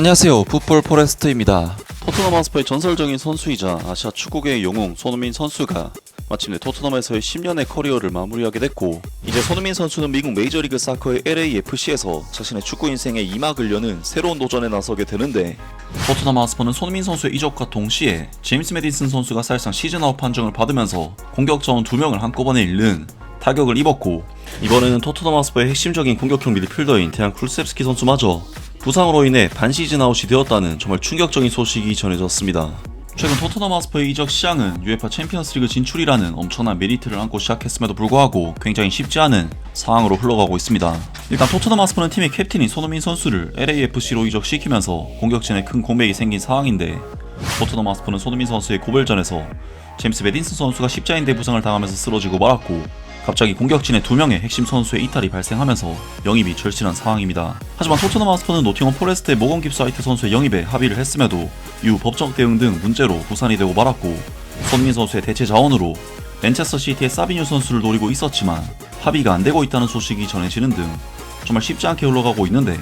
안녕하세요, 풋볼 포레스트입니다. 토트넘 하스퍼의 전설적인 선수이자 아시아 축구계의 영웅 손흥민 선수가 마침내 토트넘에서의 10년의 커리어를 마무리하게 됐고, 이제 손흥민 선수는 미국 메이저리그 사커의 LAFC에서 자신의 축구 인생의 2막을 여는 새로운 도전에 나서게 되는데, 토트넘 하스퍼는 손흥민 선수의 이적과 동시에 제임스 메디슨 선수가 사실상 시즌 아웃 판정을 받으면서 공격 자원 2명을 한꺼번에 잃는 타격을 입었고, 이번에는 토트넘 하스퍼의 핵심적인 공격형 미드필더인 데안 쿨셉스키 선수마저 부상으로 인해 반시즌 아웃이 되었다는 정말 충격적인 소식이 전해졌습니다. 최근 토트넘 하스퍼의 이적 시장은 UEFA 챔피언스리그 진출이라는 엄청난 메리트를 안고 시작했음에도 불구하고 굉장히 쉽지 않은 상황으로 흘러가고 있습니다. 일단 토트넘 하스퍼는 팀의 캡틴인 손흥민 선수를 LAFC로 이적시키면서 공격진에 큰 공백이 생긴 상황인데, 토트넘 하스퍼는 손흥민 선수의 고별전에서 제임스 메디슨 선수가 십자인대 부상을 당하면서 쓰러지고 말았고, 갑자기 공격진에 2명의 핵심 선수의 이탈이 발생하면서 영입이 절실한 상황입니다. 하지만 토트넘 하스퍼는 노팅엄 포레스트의 모건 깁스화이트 선수의 영입에 합의를 했음에도 이후 법적 대응 등 문제로 무산이 되고 말았고, 손흥민 선수의 대체 자원으로 맨체스터 시티의 사비뉴 선수를 노리고 있었지만 합의가 안 되고 있다는 소식이 전해지는 등 정말 쉽지 않게 흘러가고 있는데,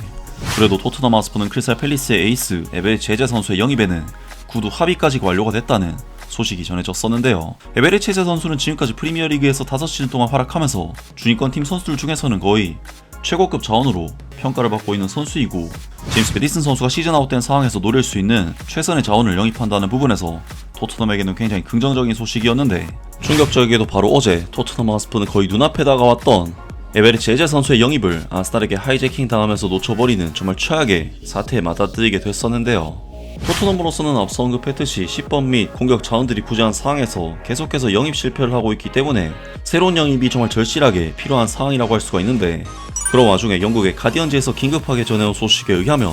그래도 토트넘 하스퍼는 크리스탈 팰리스의 에이스 에베 제제 선수의 영입에는 구두 합의까지 완료가 됐다는 소식이 전해졌었는데요. 에베레 체제 선수는 지금까지 프리미어리그에서 5시즌 동안 활약하면서 중위권 팀 선수들 중에서는 거의 최고급 자원으로 평가를 받고 있는 선수이고, 제임스 메디슨 선수가 시즌 아웃된 상황에서 노릴 수 있는 최선의 자원을 영입한다는 부분에서 토트넘에게는 굉장히 긍정적인 소식이었는데, 충격적이게도 바로 어제 토트넘 하스퍼는 거의 눈앞에 다가왔던 에베레 제제 선수의 영입을 아스날에게 하이제킹 당하면서 놓쳐버리는 정말 최악의 사태에 맞닥뜨리게 됐었는데요. 토트넘으로서는 앞서 언급했듯이 10번 및 공격 자원들이 부재한 상황에서 계속해서 영입 실패를 하고 있기 때문에 새로운 영입이 정말 절실하게 필요한 상황이라고 할 수가 있는데, 그런 와중에 영국의 가디언지에서 긴급하게 전해온 소식에 의하면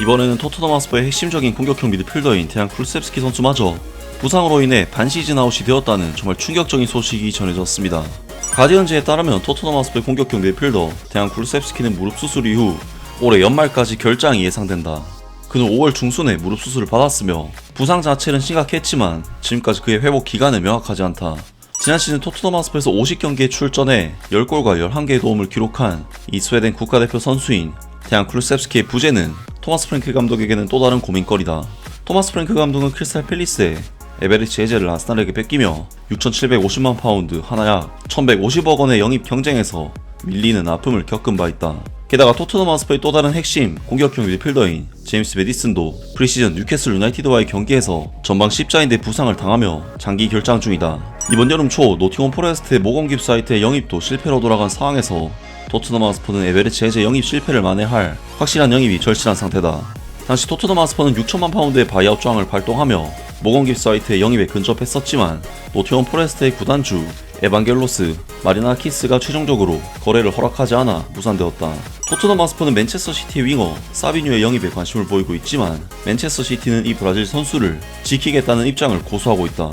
이번에는 토트넘 하스퍼의 핵심적인 공격형 미드필더인 데안 쿨셉스키 선수마저 부상으로 인해 반시즌 아웃이 되었다는 정말 충격적인 소식이 전해졌습니다. 가디언지에 따르면 토트넘 하스퍼의 공격형 미드필더 데안 쿨셉스키는 무릎 수술 이후 올해 연말까지 결장이 예상된다. 그는 5월 중순에 무릎 수술을 받았으며 부상 자체는 심각했지만 지금까지 그의 회복 기간은 명확하지 않다. 지난 시즌 토트넘 하스퍼에서 50경기에 출전해 10골과 11개의 도움을 기록한 이 스웨덴 국가대표 선수인 데안 쿨셉스키의 부재는 토마스 프랭크 감독에게는 또 다른 고민거리다. 토마스 프랭크 감독은 크리스탈 팰리스에 에베리치 에제를 아스날에게 뺏기며 6,750만 파운드 하나 약 1,150억 원의 영입 경쟁에서 밀리는 아픔을 겪은 바 있다. 게다가 토트넘 하스퍼의 또 다른 핵심 공격형 미드필더인 제임스 메디슨도 프리시즌 뉴캐슬 유나이티드와의 경기에서 전방 십자인대 부상을 당하며 장기 결장 중이다. 이번 여름 초 노팅엄 포레스트의 모건 깁스화이트의 영입도 실패로 돌아간 상황에서 토트넘 하스퍼는 에베레치 에제 영입 실패를 만회할 확실한 영입이 절실한 상태다. 당시 토트넘 하스퍼는 6천만 파운드의 바이아웃 조항을 발동하며 모건 깁스화이트의 영입에 근접했었지만 노팅엄 포레스트의 구단주 에반겔로스 마리나키스가 최종적으로 거래를 허락하지 않아 무산되었다. 토트넘 하스퍼는 맨체스터 시티의 윙어 사비뉴의 영입에 관심을 보이고 있지만 맨체스터 시티는 이 브라질 선수를 지키겠다는 입장을 고수하고 있다.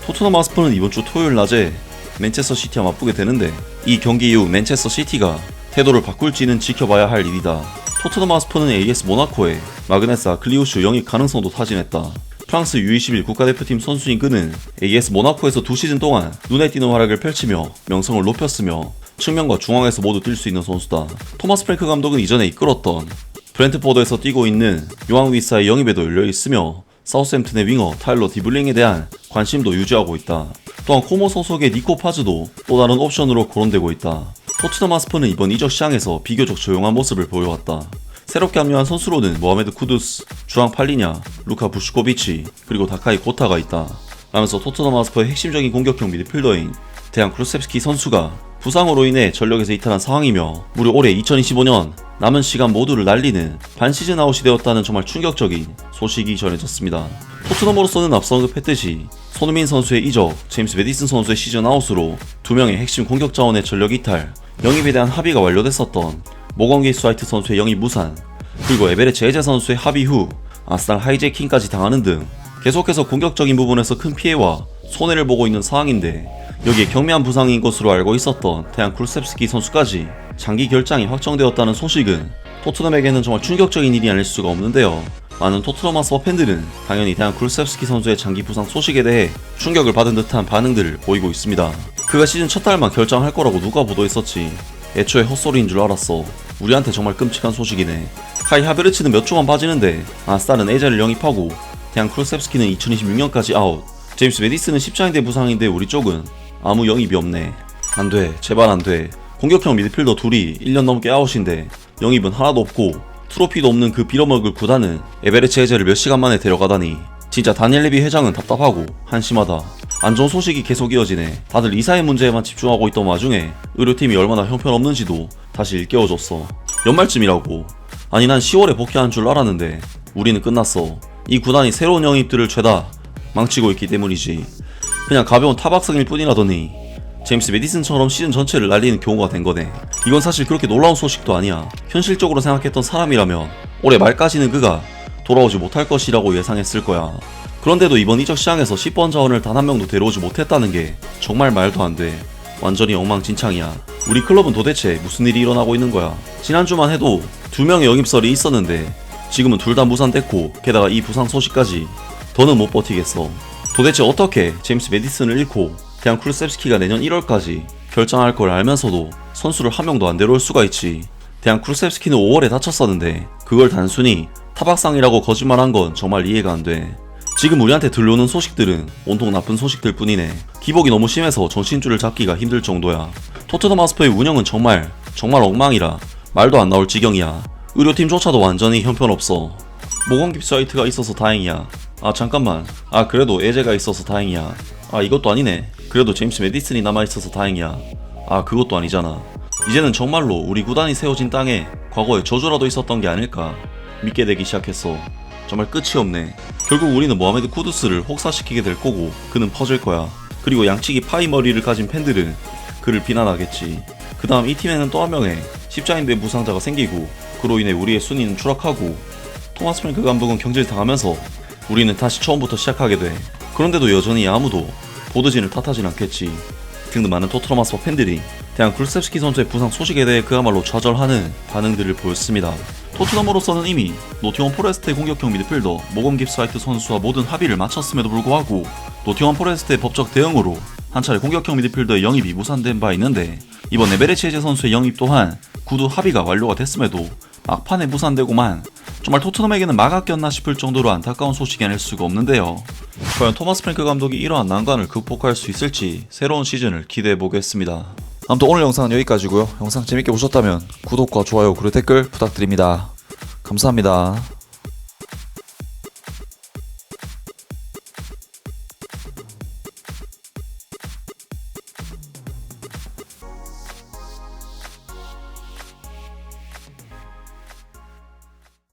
토트넘 하스퍼는 이번 주 토요일 낮에 맨체스터 시티와 맞붙게 되는데, 이 경기 이후 맨체스터 시티가 태도를 바꿀지는 지켜봐야 할 일이다. 토트넘 하스퍼는 AS 모나코에 마그네스 아클리우슈 영입 가능성도 타진했다. 프랑스 U21 국가대표팀 선수인 그는 AS 모나코에서 2시즌 동안 눈에 띄는 활약을 펼치며 명성을 높였으며 측면과 중앙에서 모두 뛸 수 있는 선수다. 토마스 프랭크 감독은 이전에 이끌었던 브렌트포드에서 뛰고 있는 요앙 위사의 영입에도 열려있으며 사우스햄튼의 윙어 타일러 디블링에 대한 관심도 유지하고 있다. 또한 코모 소속의 니코 파즈도 또 다른 옵션으로 거론되고 있다. 토트넘 하스퍼는 이번 이적 시장에서 비교적 조용한 모습을 보여왔다. 새롭게 합류한 선수로는 모하메드 쿠두스, 주앙 팔리냐, 루카 부슈코비치, 그리고 다카이 고타가 있다. 라면서 토트넘 하스퍼의 핵심적인 공격형 미드필더인 데안 쿨셉스키 선수가 부상으로 인해 전력에서 이탈한 상황이며 무려 올해 2025년 남은 시간 모두를 날리는 반시즌 아웃이 되었다는 정말 충격적인 소식이 전해졌습니다. 토트넘으로서는 앞서 언급했듯이 손흥민 선수의 이적, 제임스 메디슨 선수의 시즌 아웃으로 2명의 핵심 공격 자원의 전력 이탈, 영입에 대한 합의가 완료됐었던 모건 깁스화이트 선수의 영입 무산, 그리고 에베레치 에제 선수의 합의 후 아스날 하이제킹까지 당하는 등 계속해서 공격적인 부분에서 큰 피해와 손해를 보고 있는 상황인데, 여기에 경미한 부상인 것으로 알고 있었던 데안 쿨셉스키 선수까지 장기 결장이 확정되었다는 소식은 토트넘에게는 정말 충격적인 일이 아닐 수가 없는데요. 많은 토트넘 하스퍼 팬들은 당연히 데안 쿨셉스키 선수의 장기 부상 소식에 대해 충격을 받은 듯한 반응들을 보이고 있습니다. 그가 시즌 첫 달만 결장할 거라고 누가 보도했었지. 애초에 헛소리인 줄 알았어. 우리한테 정말 끔찍한 소식이네. 카이 하베르츠는 몇 조만 빠지는데 아스탈은 에자를 영입하고 대한 크루셉스키는 2026년까지 아웃. 제임스 메디슨은 십자인대 부상인데 우리 쪽은 아무 영입이 없네. 안돼, 제발 안돼. 공격형 미드필더 둘이 1년 넘게 아웃인데 영입은 하나도 없고 트로피도 없는 그 빌어먹을 구단은 에베레츠 에제를 몇 시간 만에 데려가다니 진짜 다니엘 레비 회장은 답답하고 한심하다. 안 좋은 소식이 계속 이어지네. 다들 이사의 문제에만 집중하고 있던 와중에 의료팀이 얼마나 형편없는지도 다시 일깨워줬어. 연말쯤이라고. 아니 난 10월에 복귀한 줄 알았는데 우리는 끝났어. 이 구단이 새로운 영입들을 죄다 망치고 있기 때문이지. 그냥 가벼운 타박상일 뿐이라더니 제임스 메디슨처럼 시즌 전체를 날리는 경우가 된 거네. 이건 사실 그렇게 놀라운 소식도 아니야. 현실적으로 생각했던 사람이라면 올해 말까지는 그가 돌아오지 못할 것이라고 예상했을 거야. 그런데도 이번 이적 시장에서 10번 자원을 단 한 명도 데려오지 못했다는 게 정말 말도 안 돼. 완전히 엉망진창이야. 우리 클럽은 도대체 무슨 일이 일어나고 있는 거야. 지난주만 해도 2명의 영입설이 있었는데 지금은 둘 다 무산됐고 게다가 이 부상 소식까지. 더는 못 버티겠어. 도대체 어떻게 제임스 메디슨을 잃고 대한 크루셉스키가 내년 1월까지 결정할 걸 알면서도 선수를 한 명도 안 데려올 수가 있지. 대한 크루셉스키는 5월에 다쳤었는데 그걸 단순히 타박상이라고 거짓말한 건 정말 이해가 안 돼. 지금 우리한테 들려오는 소식들은 온통 나쁜 소식들 뿐이네. 기복이 너무 심해서 정신줄을 잡기가 힘들 정도야. 토트넘 하스퍼의 운영은 정말 엉망이라 말도 안 나올 지경이야. 의료팀조차도 완전히 형편없어. 모공깁 사이트가 있어서 다행이야. 아 잠깐만. 아 그래도 에제가 있어서 다행이야. 아 이것도 아니네. 그래도 제임스 메디슨이 남아있어서 다행이야. 아 그것도 아니잖아. 이제는 정말로 우리 구단이 세워진 땅에 과거에 저주라도 있었던 게 아닐까 믿게 되기 시작했어. 정말 끝이 없네. 결국 우리는 모하메드 쿠두스를 혹사시키게 될 거고 그는 퍼질 거야. 그리고 양치기 파이 머리를 가진 팬들은 그를 비난하겠지. 그 다음 이 팀에는 또 한 명의 십자인대 부상자가 생기고 그로 인해 우리의 순위는 추락하고 토마스 프랭크 감독은 경질당하면서 우리는 다시 처음부터 시작하게 돼. 그런데도 여전히 아무도 보드진을 탓하진 않겠지. 등등 많은 토트넘 하스퍼 팬들이 대한 굴셉스키 선수의 부상 소식에 대해 그야말로 좌절하는 반응들을 보였습니다. 토트넘으로서는 이미 노팅엄 포레스트의 공격형 미드필더 모건 깁스화이트 선수와 모든 합의를 마쳤음에도 불구하고 노팅엄 포레스트의 법적 대응으로 한 차례 공격형 미드필더의 영입이 무산된 바 있는데 이번 에베레치 에제 선수의 영입 또한 구두 합의가 완료가 됐음에도 막판에 무산되고만 정말 토트넘에게는 막아 꼈나 싶을 정도로 안타까운 소식이 아닐 수가 없는데요. 과연 토마스 프랭크 감독이 이러한 난관을 극복할 수 있을지 새로운 시즌을 기대해 보겠습니다. 아무튼 오늘 영상은 여기까지고요. 영상 재밌게 보셨다면 구독과 좋아요 그리고 댓글 부탁드립니다. 감사합니다.